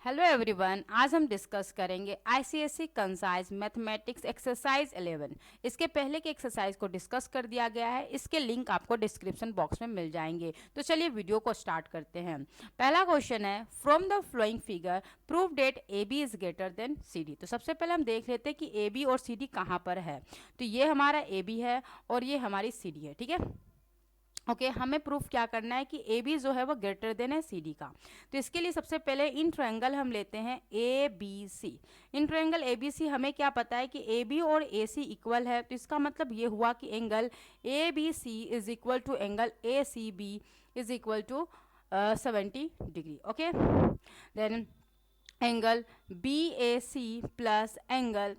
Hello everyone, आज हम discuss करेंगे आईसीएसई कंसाइज मैथमेटिक्स एक्सरसाइज 11। इसके पहले के एक्सरसाइज को डिस्कस कर दिया गया है, इसके लिंक आपको डिस्क्रिप्शन बॉक्स में मिल जाएंगे। तो चलिए वीडियो को स्टार्ट करते हैं। पहला क्वेश्चन है, from the following figure prove that A B is greater than C D. तो सबसे पहले हम देख लेते हैं कि ए बी और सी डी कहाँ पर है। तो ये हमारा ए बी है और ये हमारी सी डी है, ठीक है। ओके हमें प्रूफ क्या करना है कि ए बी जो है वो ग्रेटर देन है सी डी का। तो इसके लिए सबसे पहले इन ट्रायंगल हम लेते हैं A B C. In triangle A B C हमें क्या पता है कि ए बी और ए सी इक्वल है, तो इसका मतलब ये हुआ कि angle A B C is equal to angle A C B is equal to 70 degree. Okay then angle B A C plus angle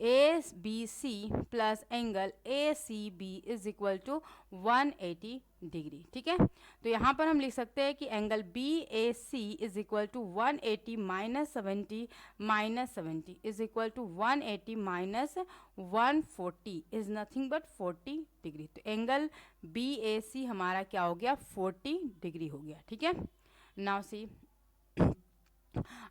A B C plus angle A C B is equal to 180 degree, ठीक है। तो यहाँ पर हम लिख सकते हैं कि angle B A C is equal to 180 minus 70 is equal to 180 minus 140 is nothing but 40 degree. तो एंगल बी ए सी हमारा क्या हो गया, 40 डिग्री हो गया, ठीक है। नाउ सी,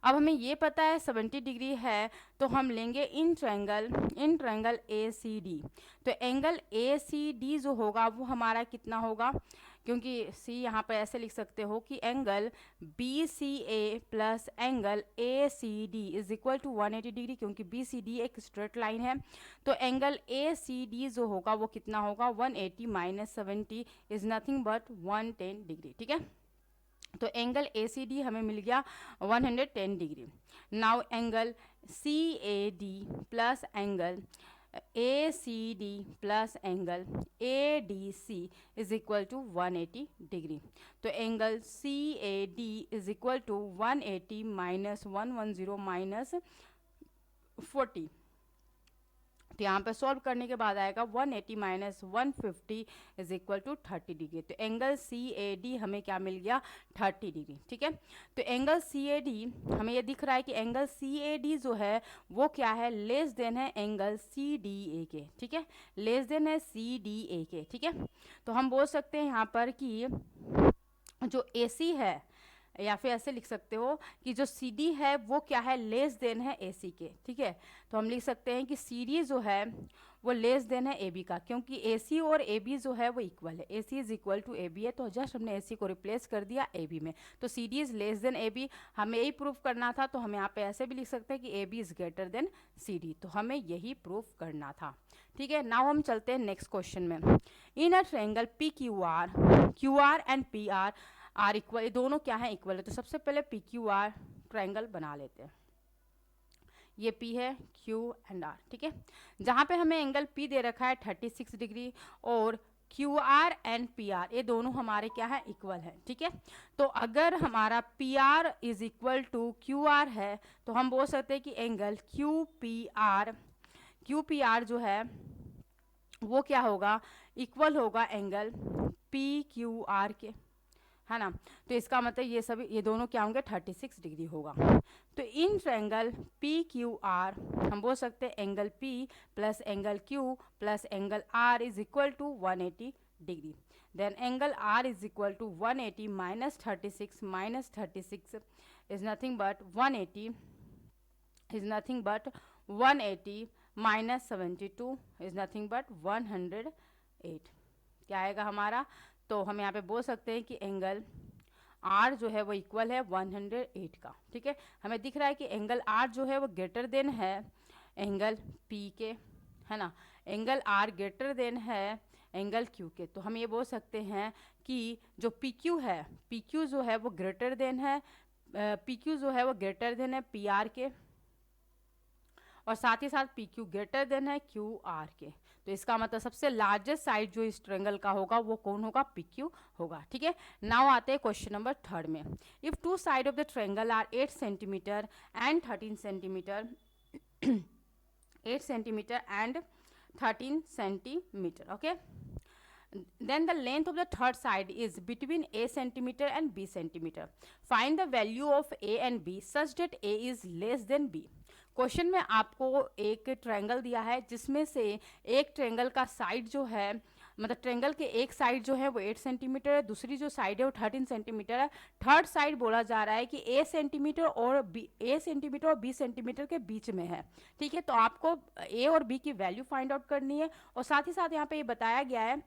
अब हमें ये पता है 70 डिग्री है, तो हम लेंगे in triangle A C D. तो एंगल ए सी डी जो होगा वो हमारा कितना होगा, क्योंकि सी यहाँ पर ऐसे लिख सकते हो कि angle B C A plus angle A C D is equal to 180 degree, क्योंकि बी सी डी एक स्ट्रेट लाइन है। तो एंगल ए सी डी जो होगा वो कितना होगा, 180 minus 70 is nothing but 110 degree, ठीक है। तो एंगल ए सी डी हमें मिल गया 110 degree. Now angle C A D plus angle A C D plus angle A D C is equal to 180 degree. तो angle C A D is equal to 180 minus 110 minus 40। तो यहाँ पर solve करने के बाद आएगा 180 minus 150 is equal to 30 degree. तो angle C A D हमें क्या मिल गया, 30 डिग्री, ठीक है। तो एंगल सी ए डी हमें ये दिख रहा है कि एंगल सी ए डी जो है वो क्या है, लेस देन है एंगल सी डी ए के, ठीक है। लेस देन है सी डी ए के, ठीक है। तो हम बोल सकते हैं यहाँ पर कि जो ए सी है, या फिर ऐसे लिख सकते हो कि जो सी डी है वो क्या है, लेस देन है ए सी के, ठीक है। तो हम लिख सकते हैं कि सी डी जो है वो लेस देन है ए बी का, क्योंकि ए सी और ए बी जो है वो इक्वल है। A C is equal to A B है, तो जस्ट हमने ए सी को रिप्लेस कर दिया ए बी में। तो C D is less than A B, हमें यही प्रूफ करना था। तो हम यहाँ पे ऐसे भी लिख सकते हैं कि A B is greater than C D, तो हमें यही प्रूफ करना था, ठीक है। नाउ हम चलते हैं नेक्स्ट क्वेश्चन में। In a triangle P Q R and P R equal, ये दोनों क्या है, इक्वल है। तो सबसे पहले पी क्यू आर ट्रायंगल बना लेते हैं। ये P है, Q एंड R, ठीक है। जहाँ पे हमें एंगल P दे रखा है 36 डिग्री और QR एंड PR ये दोनों हमारे क्या है, इक्वल है, ठीक है। तो अगर हमारा PR is equal to QR है, तो हम बोल सकते हैं कि एंगल QPR जो है वो क्या होगा, इक्वल होगा एंगल PQR के, है ना। तो इसका मतलब ये दोनों क्या होंगे, 36 डिग्री होगा। तो in triangle P Q R हम बोल सकते हैं angle P plus angle Q plus angle R is equal to 180 degree. Then angle R is equal to 180 minus 36 is nothing but 180 minus 72 is nothing but 108। क्या आएगा हमारा, तो हम यहाँ पे बोल सकते हैं कि एंगल R जो है वो इक्वल है 108 का, ठीक है। हमें दिख रहा है कि एंगल R जो है वो ग्रेटर देन है एंगल P के, है ना। एंगल R ग्रेटर देन है एंगल Q के। तो हम ये बोल सकते हैं कि जो PQ है, PQ जो है वो ग्रेटर देन है PR के, और साथ ही साथ PQ ग्रेटर देन है QR के। तो इसका मतलब सबसे लार्जेस्ट साइड जो इस ट्रायंगल का होगा वो कौन होगा, PQ होगा, ठीक है। नाउ आते हैं क्वेश्चन नंबर 3 में। If two side of the triangle are 8 centimetre and 13 centimetre 8 centimetre and 13 centimetre, okay. Then the length of the third side is between A centimeter and B centimeter. Find the value of A and B such that A is less than B. Question में आपको एक triangle दिया है जिसमें से एक triangle का side जो है मतलब ट्रेंगल के एक साइड जो है वो 8 सेंटीमीटर है, दूसरी जो साइड है वो 13 सेंटीमीटर है। थर्ड साइड बोला जा रहा है कि ए सेंटीमीटर और बी सेंटीमीटर के बीच में है। ठीक है, तो आपको ए और बी की वैल्यू फाइंड आउट करनी है, और साथ ही साथ यहाँ पे ये बताया गया है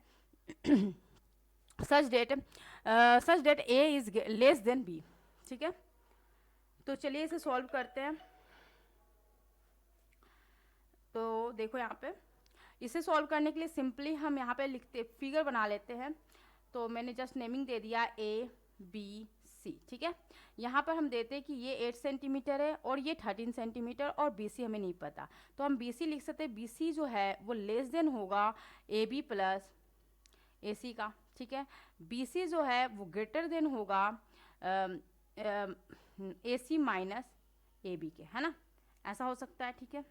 such that A is less than B. ठीक है, तो चलिए इसे सॉल्व करते हैं। तो देखो यहाँ पे इसे सॉल्व करने के लिए सिंपली हम यहाँ पे लिखते फिगर बना लेते हैं। तो मैंने जस्ट नेमिंग दे दिया ए बी सी। ठीक है, यहाँ पर हम देते हैं कि ये 8 सेंटीमीटर है और ये 13 सेंटीमीटर, और बी सी हमें नहीं पता, तो हम बी सी लिख सकते हैं। बी सी जो है वो लेस देन होगा ए बी प्लस ए सी का। ठीक है, बी सी जो है वो ग्रेटर देन होगा ए सी माइनस ए बी के, है ना, ऐसा हो सकता है। ठीक है,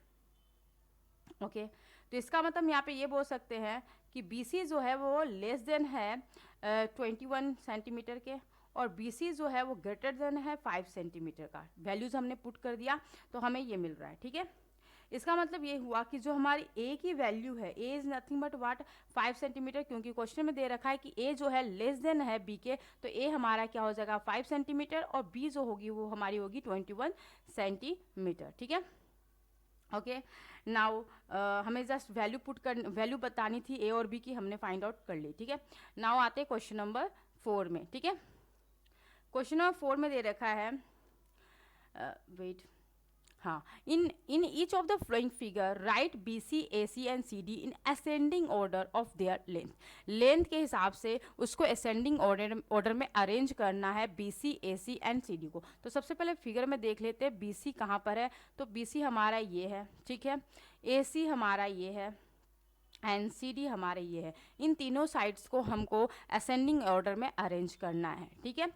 ओके, तो इसका मतलब यहाँ पे ये बोल सकते हैं कि बी सी जो है वो लेस देन है 21 सेंटीमीटर के, और बी सी जो है वो ग्रेटर देन है 5 सेंटीमीटर का। वैल्यूज़ हमने पुट कर दिया तो हमें ये मिल रहा है। ठीक है, इसका मतलब ये हुआ कि जो हमारी ए की वैल्यू है, A is nothing but what 5 centimetre, क्योंकि क्वेश्चन में दे रखा है कि ए जो है लेस देन है बी के, तो ए हमारा क्या हो जाएगा 5 सेंटीमीटर, और बी जो होगी वो हमारी होगी 21 सेंटीमीटर। ठीक है, ओके, नाउ हमें जस्ट वैल्यू बतानी थी ए और बी की, हमने फाइंड आउट कर ली। ठीक है, नाउ आते हैं क्वेश्चन नंबर 4 में। ठीक है, क्वेश्चन नंबर 4 में दे रखा है हाँ, in each of the following figure write B C A C and C D in ascending order of their length के हिसाब से उसको असेंडिंग ऑर्डर में अरेंज करना है B C A C and C D को। तो सबसे पहले फिगर में देख लेते हैं बी सी कहाँ पर है। तो बी सी हमारा ये है। ठीक है, ए सी हमारा ये है एंड सी डी हमारे ये है। इन तीनों साइड्स को हमको असेंडिंग ऑर्डर में अरेंज करना है। ठीक है,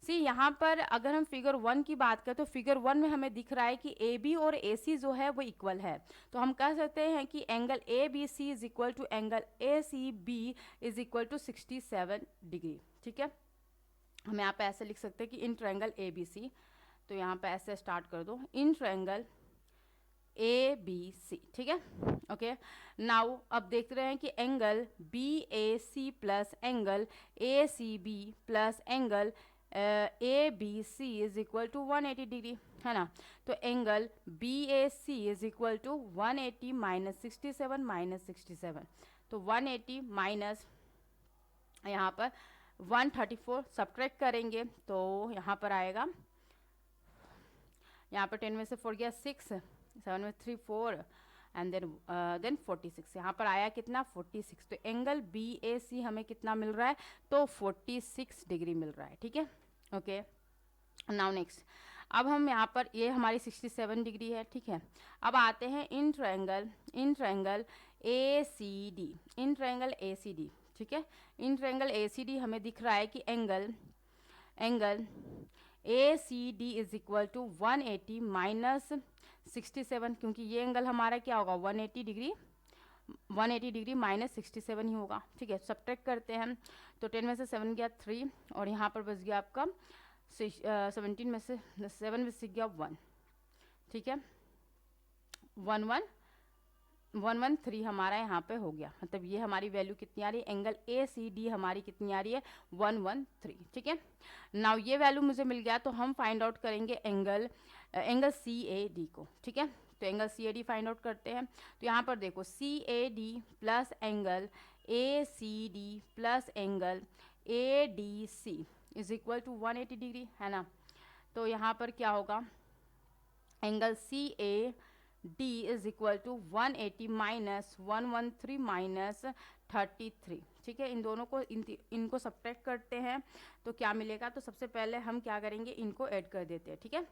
सी यहाँ पर अगर हम फिगर 1 की बात करें तो फिगर 1 में हमें दिख रहा है कि ए बी और ए सी जो है वो इक्वल है, तो हम कह सकते हैं कि angle A B C is equal to angle A C B is equal to 67 degree. ठीक है, हम यहाँ पे ऐसे लिख सकते हैं कि इन ट्रायंगल ए बी सी, तो यहाँ पे ऐसे स्टार्ट कर दो, इन ट्रायंगल ए बी सी। ठीक है, ओके, नाउ अब देख रहे हैं कि angle B A C plus angle A C B plus angle A B C is equal to 180 degree, है ना। तो angle B A C is equal to 180 minus 67, तो 180 माइनस यहाँ पर 134 सब्ट्रैक्ट करेंगे तो यहाँ पर आएगा, यहाँ पर 10 में से 4 गया 6, 7 में 3 4 एंड देन 46, यहाँ पर आया कितना 46। तो एंगल बी ए सी हमें कितना मिल रहा है, तो 46 डिग्री मिल रहा है। ठीक है, ओके, नाउ नेक्स्ट, अब हम यहाँ पर ये हमारी 67 डिग्री है। ठीक है, अब आते हैं in triangle A C D, in triangle A C D. ठीक है, इन ट्रायंगल ए सी डी हमें दिख रहा है कि angle A C D is equal to 180 minus 67, क्योंकि ये एंगल हमारा क्या होगा 180 डिग्री माइनस 67 ही होगा। ठीक है, सब्ट्रैक्ट करते हैं तो 10 में से 7 गया 3, और यहाँ पर बच गया आपका 17 में से 7 में से गया 1। ठीक है, 113 हमारा यहाँ पे हो गया, मतलब ये हमारी वैल्यू कितनी आ रही है, एंगल ए सी डी हमारी कितनी आ रही है 113। ठीक है, नाउ ये वैल्यू मुझे मिल गया, तो हम फाइंड आउट करेंगे एंगल सी ए डी को। ठीक है, तो angle C A D find out करते हैं। तो यहाँ पर देखो C A D plus angle A C D plus angle A D C is equal to 180 degree, है ना। तो यहाँ पर क्या होगा, angle C A D is equal to 180 minus 113 minus 33। ठीक है, इन दोनों को इनको सब्ट्रैक्ट करते हैं तो क्या मिलेगा, तो सबसे पहले हम क्या करेंगे, इनको ऐड कर देते हैं। ठीक है,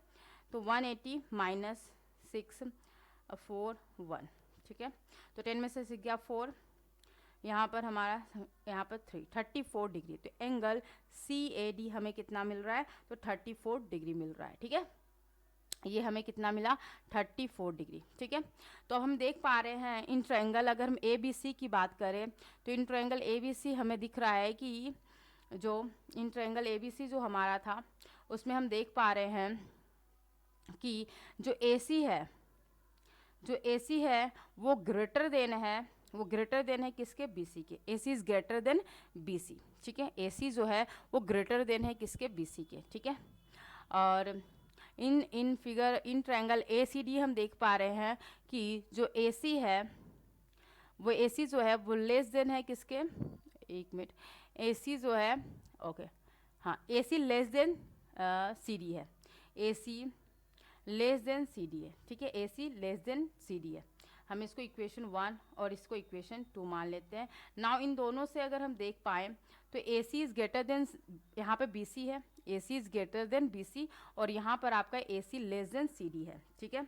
तो 180 माइनस 6 4 1। ठीक है, तो 10 में से 6 गया 4, यहाँ पर हमारा यहाँ पर 34 डिग्री, तो एंगल सी ए डी हमें कितना मिल रहा है, तो 34 डिग्री मिल रहा है। ठीक है, ये हमें कितना मिला 34 डिग्री। ठीक है, तो हम देख पा रहे हैं इन ट्रायंगल, अगर हम ए बी सी की बात करें तो in triangle A B C हमें दिख रहा है कि जो इन ट्रायंगल ए बी सी जो हमारा था उसमें हम देख पा रहे हैं कि जो ए सी है वो ग्रेटर देन है वो ग्रेटर देन है किसके, BC के। AC is greater then BC, ठीक है। AC जो है वो ग्रेटर देन है किसके, BC के, ठीक है। और in figure in triangle ACD हम देख पा रहे हैं कि जो AC है वो AC जो है वो लेस देन है किसके, एक मिनट, AC जो है ओके हाँ, AC लेस देन CD है, AC लेस देन CD है, ठीक है। AC लेस देन CD है। हम इसको इक्वेशन 1 और इसको इक्वेशन 2 मान लेते हैं। नाउ इन दोनों से अगर हम देख पाएँ तो AC इज़ ग्रेटर देन, यहाँ पे BC है, AC is greater than BC, और यहाँ पर आपका AC लेस देन CD है, ठीक है।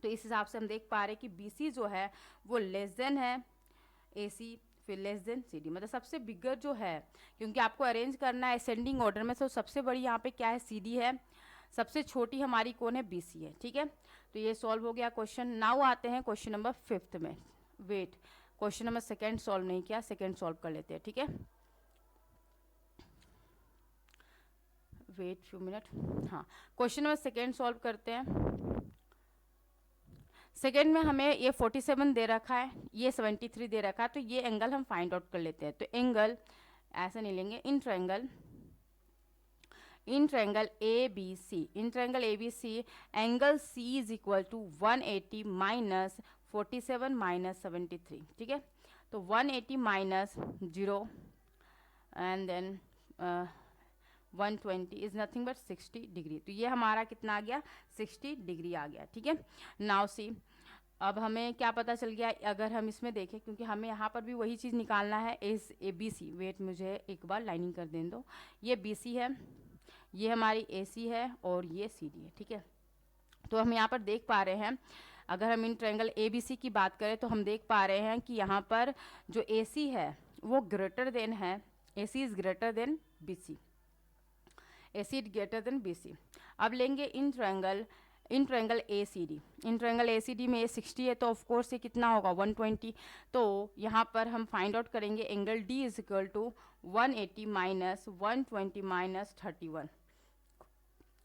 तो इस हिसाब से हम देख पा रहे हैं कि BC जो है वो लेस देन है AC, फिर लेस देन CD, मतलब सबसे बिगर जो है, क्योंकि आपको अरेंज करना है असेंडिंग ऑर्डर में, तो सबसे बड़ी यहाँ पे क्या है, CD है, सबसे छोटी हमारी कौन है, BC है, ठीक है। तो ये सॉल्व हो गया क्वेश्चन। नाउ आते हैं क्वेश्चन नंबर 5 में। वेट, क्वेश्चन नंबर 2 सॉल्व नहीं किया, 2 सॉल्व कर लेते हैं, ठीक है। वेट फ्यू मिनट, हाँ क्वेश्चन नंबर 2 सॉल्व करते हैं। सेकेंड में हमें ये 47 दे रखा है, ये 73 दे रखा है, तो ये एंगल हम फाइंड आउट कर लेते हैं। तो एंगल ऐसा नहीं लेंगे, in triangle ABC, in triangle ABC angle C is equal to 180 minus 47 minus 73, ठीक है। तो 180 माइनस 0 and then 120 is nothing but 60 degree. तो ये हमारा कितना आ गया, 60 डिग्री आ गया, ठीक है। नाउ सी, अब हमें क्या पता चल गया, अगर हम इसमें देखें, क्योंकि हमें यहाँ पर भी वही चीज़ निकालना है, इस ABC, वेट मुझे एक बार लाइनिंग कर दें दो, ये BC है, ये हमारी AC है और ये CD है, ठीक है। तो हम यहाँ पर देख पा रहे हैं, अगर हम इन ट्रायंगल ABC की बात करें तो हम देख पा रहे हैं कि यहाँ पर जो AC है वो ग्रेटर देन है, AC is greater then BC, AC is greater then BC। अब लेंगे in triangle ACD, in triangle ACD में 60 है, तो ऑफ कोर्स ये कितना होगा, 120। तो यहाँ पर हम फाइंड आउट करेंगे angle D is equal to 180 minus 120 minus 31।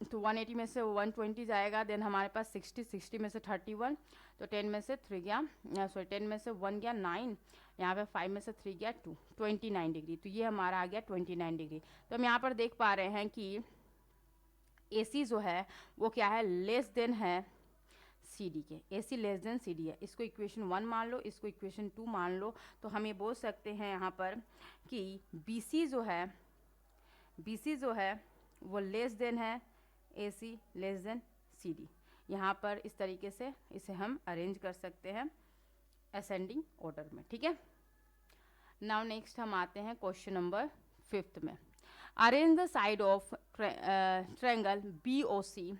तो 180 में से 120 जाएगा, देन हमारे पास 60 में से 31, तो 10 में से 3 गया, सॉरी 10 में से 1 गया 9, यहाँ पे 5 में से 3 गया 2, 29 डिग्री। तो ये हमारा आ गया 29 डिग्री। तो हम यहाँ पर देख पा रहे हैं कि AC जो है वो क्या है, लेस देन है CD के, AC लेस देन CD है। इसको इक्वेशन 1 मान लो, इसको इक्वेशन 2 मान लो, तो हम ये बोल सकते हैं यहाँ पर कि BC जो है वो लेस देन है AC लेस देन CD। यहाँ पर इस तरीके से इसे हम अरेंज कर सकते हैं असेंडिंग ऑर्डर में, ठीक है। नाउ नेक्स्ट हम आते हैं क्वेश्चन नंबर 5 में। Arrange the side of triangle BOC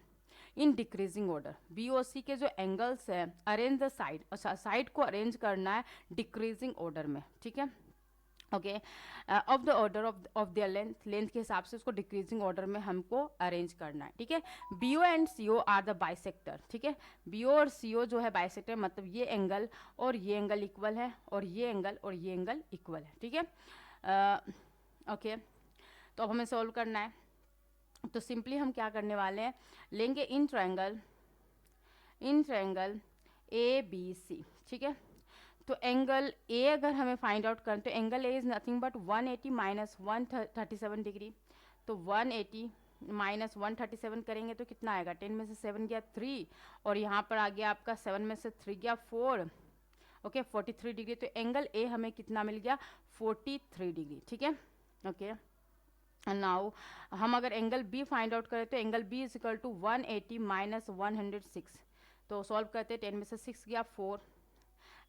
in decreasing order. BOC के जो एंगल्स है, अरेंज द साइड, अच्छा साइड को अरेंज करना है डिक्रीजिंग ऑर्डर में, ठीक है। Okay, of the order of their length के हिसाब से उसको डिक्रीजिंग ऑर्डर में हमको अरेंज करना है, ठीक है। BO and CO are the bisector, ठीक है। BO और CO जो है बाइसेक्टर, मतलब ये एंगल और ये एंगल इक्वल है, और ये एंगल और ये एंगल इक्वल है, ठीक है। ओके, तो अब हमें सॉल्व करना है। तो सिंपली हम क्या करने वाले हैं, लेंगे इन ट्रायंगल ABC, ठीक है। तो एंगल A अगर हमें फाइंड आउट करें तो angle A is nothing but 180 minus 137 degree. तो 180 माइनस 137 करेंगे तो कितना आएगा, 10 में से 7 गया 3, और यहाँ पर आ गया आपका 7 में से 3 गया 4, ओके 43 डिग्री। तो एंगल A हमें कितना मिल गया, 43 डिग्री, ठीक है। ओके, नाउ हम अगर एंगल B फाइंड आउट करें तो angle B is equal to 180 minus 106। तो सॉल्व करते 10 में से 6 गया 4,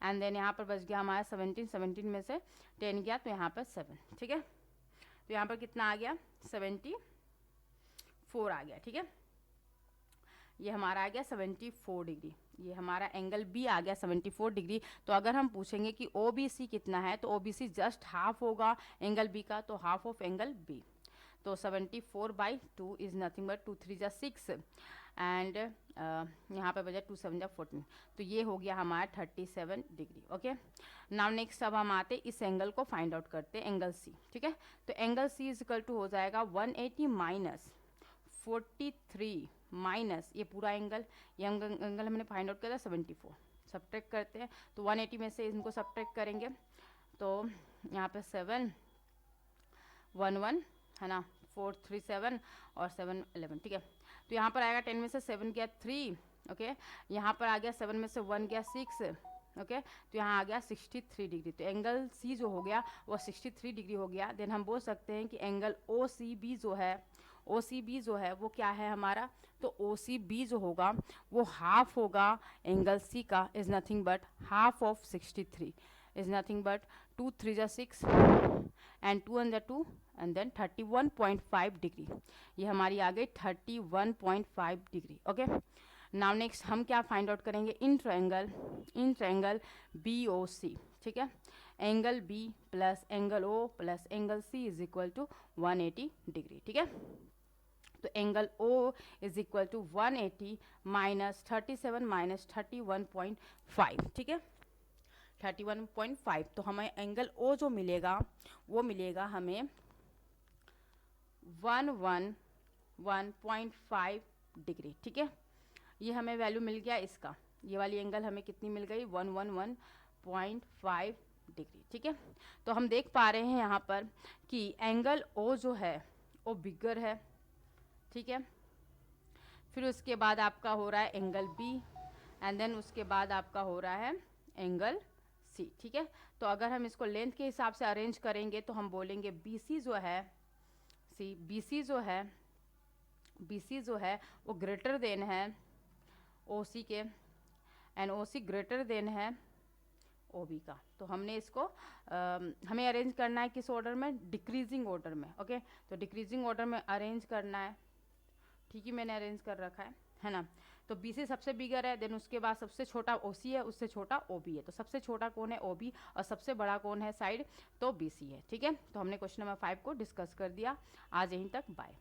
एंड देन यहाँ पर बच गया हमारा 17 में से 10 गया तो यहाँ पर 7, ठीक है। तो यहाँ पर कितना आ गया, 74 आ गया, ठीक है। ये हमारा आ गया 74 डिग्री, ये हमारा एंगल B आ गया 74 डिग्री। तो अगर हम पूछेंगे कि OBC कितना है, तो OBC जस्ट हाफ होगा एंगल B का, तो हाफ ऑफ एंगल B। तो 74/2 इज नथिंग बट 2 3 जा 6, एंड यहाँ पे बजा 2 7 जा 14। तो ये हो गया हमारा 37 डिग्री, ओके। नाउ नेक्स्ट अब हम आते इस एंगल को फाइंड आउट करते हैं, एंगल C, ठीक है। तो angle C is equal to हो जाएगा 180 माइनस 43 माइनस ये पूरा एंगल, ये एंगल हमने फाइंड आउट किया था 74, सब्ट्रैक्ट करते हैं तो 180 में से इनको सब्ट्रैक्ट करेंगे तो यहाँ पे 7 1 1 है ना, 4 3 7 और 7 11, ठीक है। तो यहाँ पर आएगा 10 में से 7 गया 3, ओके। यहाँ पर आ गया 7 में से 1 गया 6, ओके। तो यहाँ आ गया 63 डिग्री। तो एंगल सी जो हो गया वो 63 डिग्री हो गया। देन हम बोल सकते हैं कि एंगल ओ सी बी जो है वो क्या है हमारा, तो ओ सी बी जो होगा वो हाफ होगा एंगल सी का, is nothing but half of 63, is nothing but 2 3 जा 6 and 2 and 2 and then 31.5 degree. ये हमारी आ गई 31.5 डिग्री, ओके। नाउ नेक्स्ट हम क्या फाइंड आउट करेंगे, in triangle B O C, ठीक है। Angle B plus angle O plus angle C is equal to 180 degree, ठीक है। तो angle O is equal to 180 minus 37 minus 31.5, ठीक है, 31.5। तो हमें एंगल ओ जो मिलेगा वो मिलेगा हमें 111.5 डिग्री, ठीक है। ये हमें वैल्यू मिल गया इसका, ये वाली एंगल हमें कितनी मिल गई 111.5 डिग्री, ठीक है। तो हम देख पा रहे हैं यहाँ पर कि एंगल ओ जो है वो बिगर है, ठीक है। फिर उसके बाद आपका हो रहा है एंगल बी एंड देन उसके बाद आपका हो रहा है एंगल सी, ठीक है। तो अगर हम इसको लेंथ के हिसाब से अरेंज करेंगे तो हम बोलेंगे बीसी जो है वो ग्रेटर देन है ओसी के एंड ओसी ग्रेटर देन है ओबी का। तो हमने इसको हमें अरेंज करना है किस ऑर्डर में, डिक्रीजिंग ऑर्डर में, ओके। तो डिक्रीजिंग ऑर्डर में अरेंज करना है, ठीक ही मैंने अरेंज कर रखा है ना। तो बीसी सबसे बिगर है, देन उसके बाद सबसे छोटा ओसी है, उससे छोटा ओबी है। तो सबसे छोटा कौन है, ओबी, और सबसे बड़ा कौन है साइड, तो बीसी है, ठीक है। तो हमने क्वेश्चन नंबर 5 को डिस्कस कर दिया। आज यहीं तक, बाय।